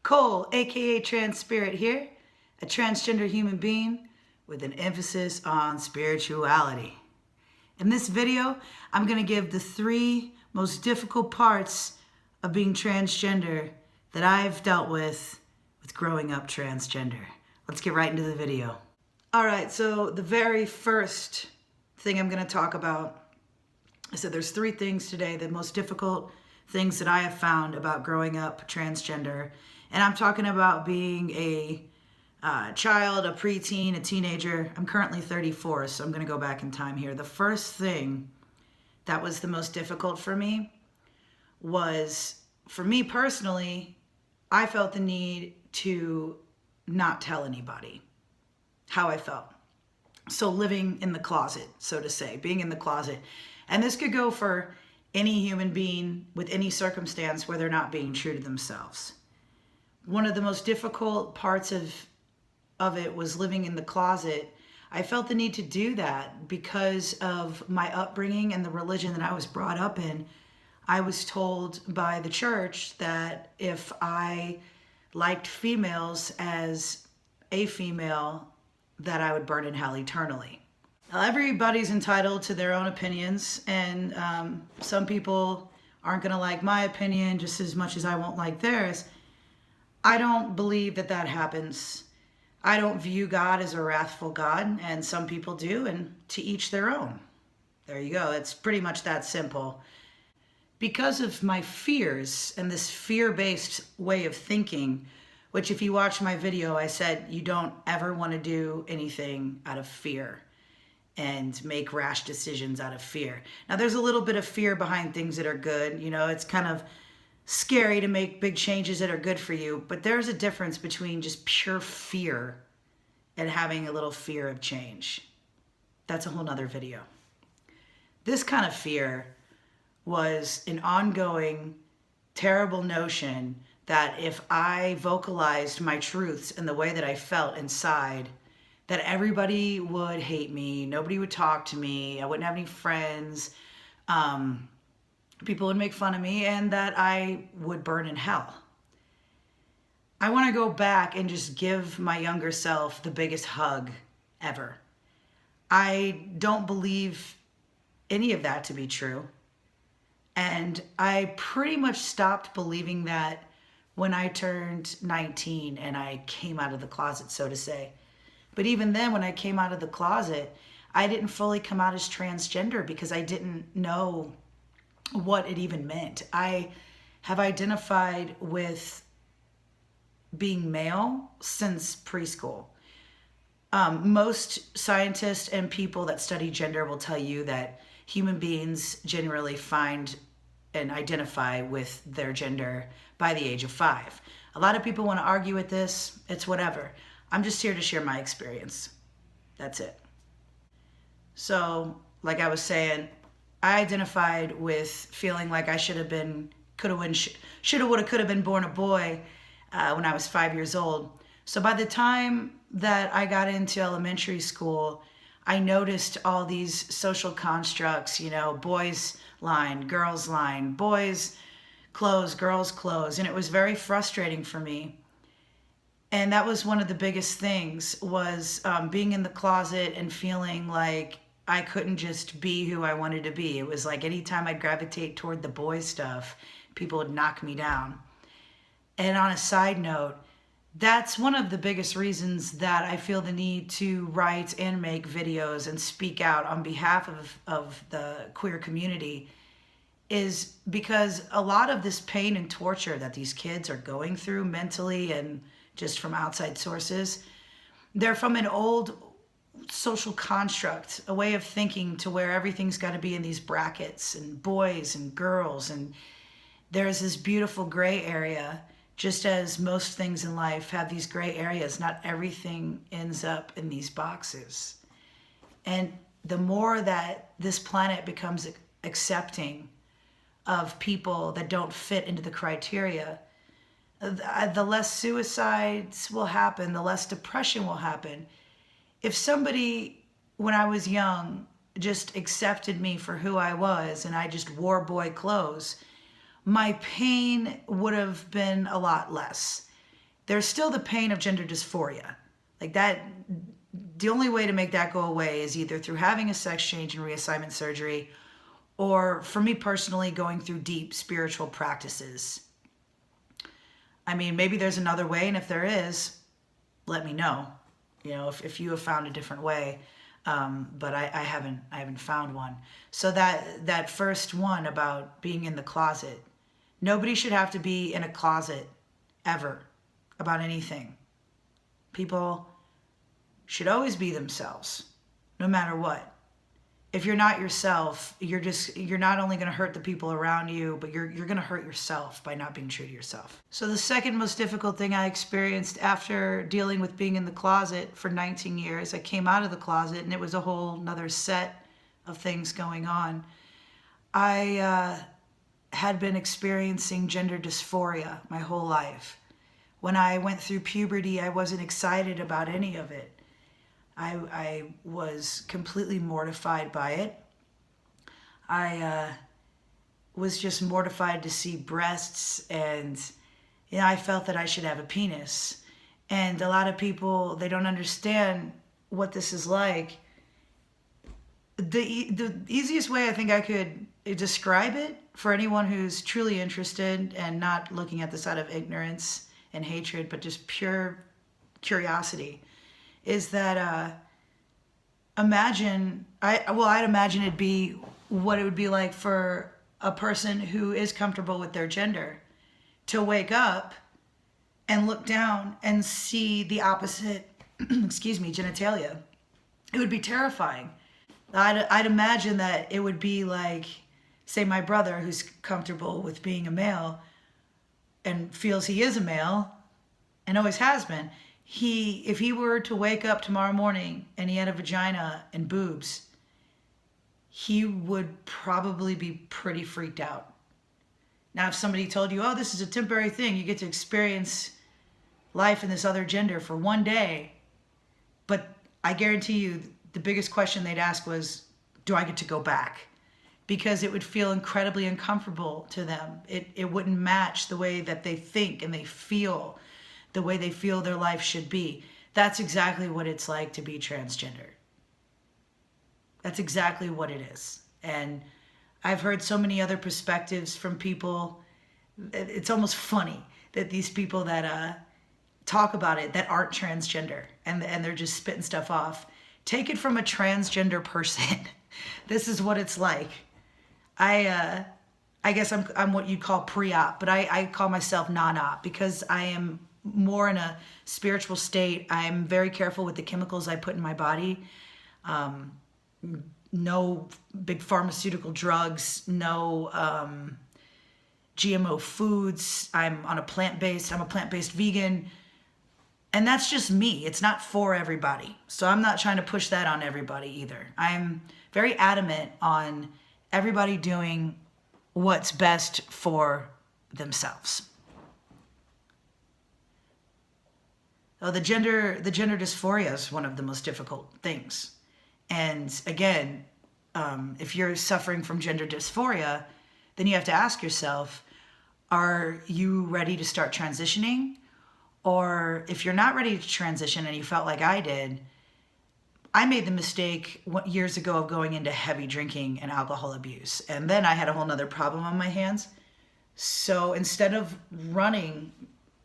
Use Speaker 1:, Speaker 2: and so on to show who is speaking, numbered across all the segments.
Speaker 1: Cole, aka Trans Spirit here, a transgender human being with an emphasis on spirituality. In this video, I'm going to give the 3 most difficult parts of being transgender that I've dealt with growing up transgender. Let's get right into the video. Alright, so the very first thing I'm going to talk about, I said there's 3 things today, the most difficult things that I have found about growing up transgender. And I'm talking about being a child, a preteen, a teenager. I'm currently 34, so I'm going to go back in time here. The first thing that was the most difficult for me was, for me personally, I felt the need to not tell anybody how I felt. So living in the closet, so to say, being in the closet. And this could go for any human being with any circumstance where they're not being true to themselves. One of the most difficult parts of it was living in the closet. I felt the need to do that because of my upbringing and the religion that I was brought up in. I was told by the church that if I liked females as a female, that I would burn in hell eternally. Now, everybody's entitled to their own opinions, and some people aren't going to like my opinion just as much as I won't like theirs. I don't believe that that happens. I don't view God as a wrathful God, and some people do, and to each their own. There you go. It's pretty much that simple. Because of my fears and this fear-based way of thinking, which if you watch my video, I said you don't ever want to do anything out of fear and make rash decisions out of fear. Now, there's a little bit of fear behind things that are good. You know, it's kind of scary to make big changes that are good for you, but there's a difference between just pure fear and having a little fear of change. That's a whole nother video. This kind of fear was an ongoing, terrible notion that if I vocalized my truths in the way that I felt inside, that everybody would hate me, nobody would talk to me, I wouldn't have any friends, people would make fun of me, and that I would burn in hell. I want to go back and just give my younger self the biggest hug ever. I don't believe any of that to be true. And I pretty much stopped believing that when I turned 19 and I came out of the closet, so to say. But even then, when I came out of the closet, I didn't fully come out as transgender because I didn't know what it even meant. I have identified with being male since preschool. Most scientists and people that study gender will tell you that human beings generally find and identify with their gender by the age of 5. A lot of people want to argue with this. It's whatever. I'm just here to share my experience. That's it. So, like I was saying, I identified with feeling like I should have been, shoulda, woulda, coulda been born a boy when I was 5 years old. So by the time that I got into elementary school, I noticed all these social constructs, you know, boys line, girls line, boys clothes, girls clothes, and it was very frustrating for me. And that was one of the biggest things, was being in the closet and feeling like I couldn't just be who I wanted to be. It was like anytime I'd gravitate toward the boy stuff, people would knock me down. And on a side note, that's one of the biggest reasons that I feel the need to write and make videos and speak out on behalf of the queer community, is because a lot of this pain and torture that these kids are going through mentally and just from outside sources, they're from an old social construct, a way of thinking to where everything's got to be in these brackets and boys and girls, and there's this beautiful gray area. Just as most things in life have these gray areas, not everything ends up in these boxes. And the more that this planet becomes accepting of people that don't fit into the criteria, the less suicides will happen, the less depression will happen. If somebody, when I was young, just accepted me for who I was and I just wore boy clothes, my pain would have been a lot less. there's still the pain of gender dysphoria. Like that, the only way to make that go away is either through having a sex change and reassignment surgery, or for me personally, going through deep spiritual practices. I mean, maybe there's another way, and if there is, let me know. You know, if you have found a different way, but I haven't found one. So that first one about being in the closet, nobody should have to be in a closet ever about anything. People should always be themselves, no matter what. If you're not yourself, you're not only going to hurt the people around you, but you're going to hurt yourself by not being true to yourself. So the second most difficult thing I experienced after dealing with being in the closet for 19 years, I came out of the closet and it was a whole nother set of things going on. I had been experiencing gender dysphoria my whole life. When I went through puberty, I wasn't excited about any of it. I was completely mortified by it. I was just mortified to see breasts, and you know, I felt that I should have a penis. And a lot of people, they don't understand what this is like. The easiest way I think I could describe it for anyone who's truly interested and not looking at this out of ignorance and hatred, but just pure curiosity, is that I'd imagine it'd be what it would be like for a person who is comfortable with their gender to wake up and look down and see the opposite, genitalia. It would be terrifying. I'd imagine that it would be like, say, my brother, who's comfortable with being a male and feels he is a male and always has been. If he were to wake up tomorrow morning and he had a vagina and boobs, he would probably be pretty freaked out. Now, if somebody told you, oh, this is a temporary thing, you get to experience life in this other gender for one day, but I guarantee you the biggest question they'd ask was, do I get to go back? Because it would feel incredibly uncomfortable to them. It wouldn't match the way that they think and they feel, the way they feel their life should be. That's exactly what it's like to be transgender. That's exactly what it is. And I've heard so many other perspectives from people. It's almost funny that these people that talk about it that aren't transgender and they're just spitting stuff off. Take it from a transgender person. This is what it's like. I guess I'm what you'd call pre-op, but I call myself non-op because I am more in a spiritual state. I'm very careful with the chemicals I put in my body. No big pharmaceutical drugs, no GMO foods. I'm a plant-based vegan. And that's just me. It's not for everybody. So I'm not trying to push that on everybody either. I'm very adamant on everybody doing what's best for themselves. So the gender dysphoria is one of the most difficult things. And again, if you're suffering from gender dysphoria, then you have to ask yourself, are you ready to start transitioning? Or if you're not ready to transition and you felt like I did, I made the mistake years ago of going into heavy drinking and alcohol abuse. And then I had a whole nother problem on my hands. So instead of running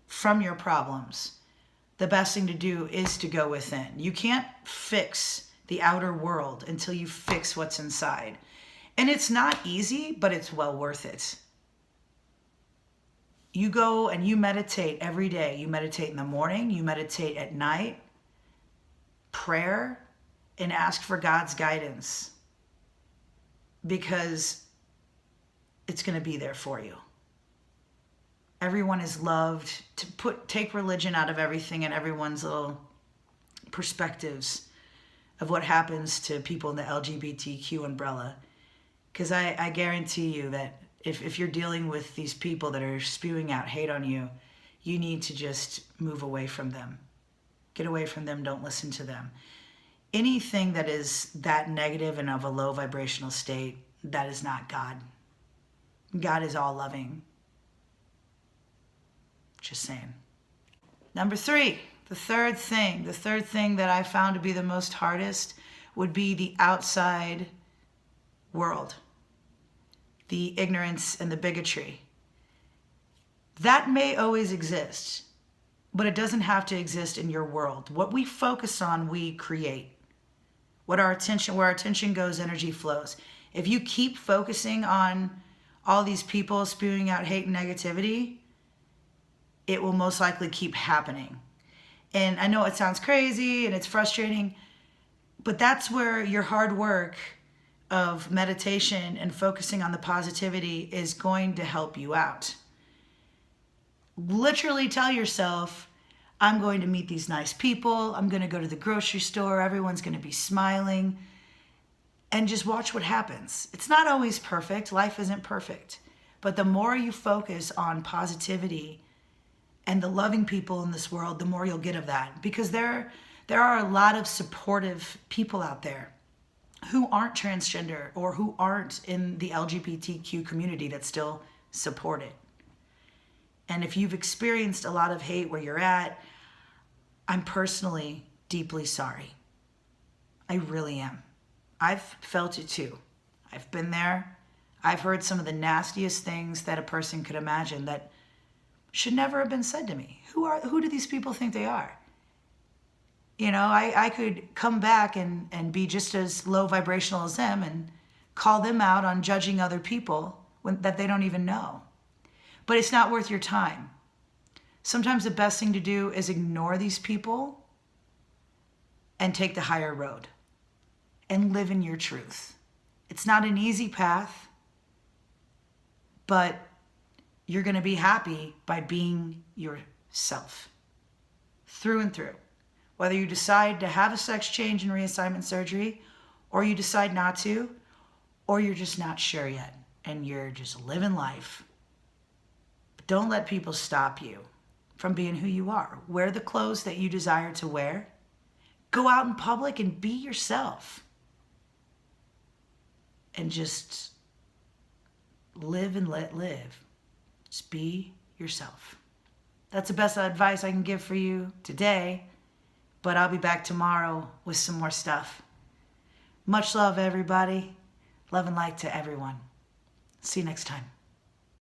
Speaker 1: from your problems, the best thing to do is to go within. You can't fix the outer world until you fix what's inside. And it's not easy, but it's well worth it. You go and you meditate every day. You meditate in the morning, you meditate at night, prayer, and ask for God's guidance because it's going to be there for you. Everyone is loved. Take religion out of everything and everyone's little perspectives of what happens to people in the LGBTQ umbrella. Because I guarantee you that if you're dealing with these people that are spewing out hate on you, you need to just move away from them. Get away from them. Don't listen to them. Anything that is that negative and of a low vibrational state, that is not God. God is all loving. Just saying. Number three, the third thing that I found to be the most hardest would be the outside world, the ignorance and the bigotry. That may always exist, but it doesn't have to exist in your world. What we focus on, we create. Where our attention goes, energy flows. If you keep focusing on all these people spewing out hate and negativity, it will most likely keep happening. And I know it sounds crazy and it's frustrating, but that's where your hard work of meditation and focusing on the positivity is going to help you out. Literally tell yourself, I'm going to meet these nice people. I'm going to go to the grocery store. Everyone's going to be smiling. And just watch what happens. It's not always perfect. Life isn't perfect. But the more you focus on positivity and the loving people in this world, the more you'll get of that. Because there are a lot of supportive people out there who aren't transgender or who aren't in the LGBTQ community that still support it. And if you've experienced a lot of hate where you're at, I'm personally deeply sorry. I really am. I've felt it too. I've been there. I've heard some of the nastiest things that a person could imagine that should never have been said to me. Who do these people think they are? You know, I could come back and be just as low vibrational as them and call them out on judging other people that they don't even know. But it's not worth your time. Sometimes the best thing to do is ignore these people and take the higher road and live in your truth. It's not an easy path, but you're going to be happy by being yourself through and through. Whether you decide to have a sex change and reassignment surgery, or you decide not to, or you're just not sure yet and you're just living life. But don't let people stop you from being who you are. Wear the clothes that you desire to wear. Go out in public and be yourself. And just live and let live. Just be yourself. That's the best advice I can give for you today. But I'll be back tomorrow with some more stuff. Much love, everybody. Love and light to everyone. See you next time.